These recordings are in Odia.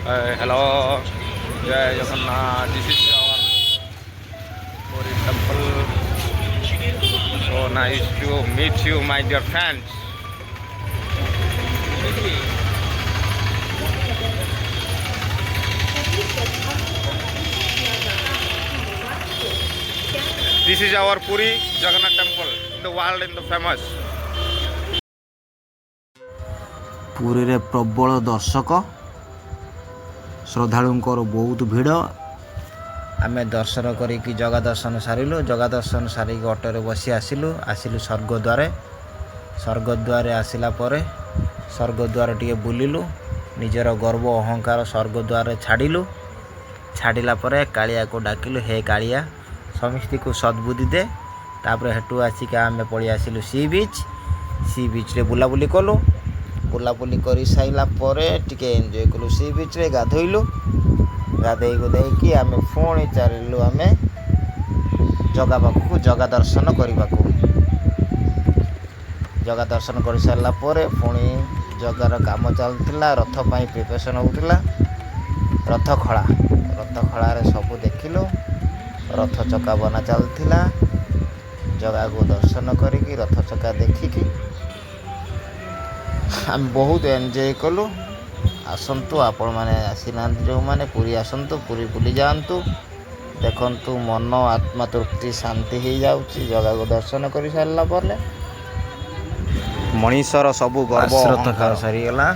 Hello, Jai Jagannath. This is our Puri temple. So nice to meet you, my dear friends. This is our Puri Jagannath temple in the world, in the famous. ପୁରୀରେ ପ୍ରବଳ ଦର୍ଶକ ଶ୍ରଦ୍ଧାଳୁଙ୍କର ବହୁତ ଭିଡ଼। ଆମେ ଦର୍ଶନ କରିକି ଜଗା ଦର୍ଶନ ସାରିଲୁ। ଜଗା ଦର୍ଶନ ସାରିକି ଅଟୋରେ ବସି ଆସିଲୁ ସ୍ୱର୍ଗଦ୍ୱାରେ। ସ୍ୱର୍ଗଦ୍ୱାରେ ଆସିଲା ପରେ ସ୍ୱର୍ଗଦ୍ୱାର ଟିକେ ବୁଲିଲୁ। ନିଜର ଗର୍ବ ଅହଙ୍କାର ସ୍ୱର୍ଗଦ୍ୱାରରେ ଛାଡ଼ିଲା ପରେ କାଳିଆକୁ ଡାକିଲୁ, ହେ କାଳିଆ ସମସ୍ତଙ୍କୁ ସଦ୍ବୁଦ୍ଧି ଦେ। ତାପରେ ହେଠୁ ଆସିକି ଆମେ ପଳେଇ ଆସିଲୁ ସି ବିଚ୍ରେ ବୁଲାବୁଲି କଲୁ। ବୁଲାବୁଲି କରି ସାରିଲା ପରେ ଟିକେ ଏନ୍ଜୟ କଲୁ ସି ବିଚ୍ରେ, ଗାଧୋଇଲୁ। ଗାଧୋଇ ଗୁଧେଇକି ଆମେ ପୁଣି ଚାଲିଲୁ ଆମେ ଜଗା ପାଖକୁ ଜଗା ଦର୍ଶନ କରିବାକୁ। ଜଗା ଦର୍ଶନ କରିସାରିଲା ପରେ ପୁଣି ଜଗାର କାମ ଚାଲିଥିଲା, ରଥ ପାଇଁ ପ୍ରିପାରେସନ୍ ହେଉଥିଲା। ରଥ ଖଳାରେ ସବୁ ଦେଖିଲୁ। ରଥ ଚକା ବନା ଚାଲିଥିଲା। ଜଗାକୁ ଦର୍ଶନ କରିକି ରଥ ଚକା ଦେଖିକି ଆମେ ବହୁତ ଏନ୍ଜୟ କଲୁ। ଆସନ୍ତୁ, ଆପଣମାନେ ଆସିନାହାନ୍ତି ଯେଉଁମାନେ ପୁରୀ ଆସନ୍ତୁ, ପୁରୀ ବୁଲି ଯାଆନ୍ତୁ, ଦେଖନ୍ତୁ, ମନ ଆତ୍ମା ତୃପ୍ତି ଶାନ୍ତି ହେଇଯାଉଛି ଜଗାକୁ ଦର୍ଶନ କରିସାରିଲା ପରେ। ମଣିଷର ସବୁ ଗର୍ବ ଅହଙ୍କାର ସରିଗଲା,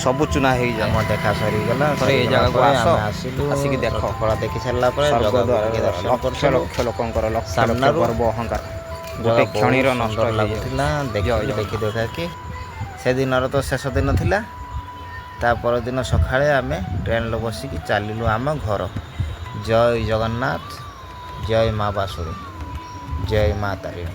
ସବୁ ଚୁନା ହେଇଯାଏ। ଆମ ଦେଖା ସରିଗଲା। ଏଇ ଜାଗାକୁ ଆସ, ଆମେ ଆସିଲୁ, ଆସିକି ଦେଖ। ରଥଖଳା ଦେଖି ସାରିଲା ପରେ ସ୍ୱର୍ଗଦ୍ୱାର ଦର୍ଶନ ଲକ୍ଷ କରିଥିଲୁ। ଲକ୍ଷ ଲୋକଙ୍କର ଲକ୍ଷ ଲକ୍ଷ ସାମ୍ନାରୁ ଗର୍ବ ଅହଙ୍କାର ଗୋଟେ କ୍ଷଣୀର ନଷ୍ଟ ଲାଗୁଥିଲା। ଦେଖି ଦେଖାକି ସେଦିନର ତ ଶେଷ ଦିନ ଥିଲା। ତା ପରଦିନ ସକାଳେ ଆମେ ଟ୍ରେନ୍ରେ ବସିକି ଚାଲିଲୁ ଆମ ଘର। ଜୟ ଜଗନ୍ନାଥ, ଜୟ ମା ବାସୁଳୀ, ଜୟ ମା ତାରିଣୀ।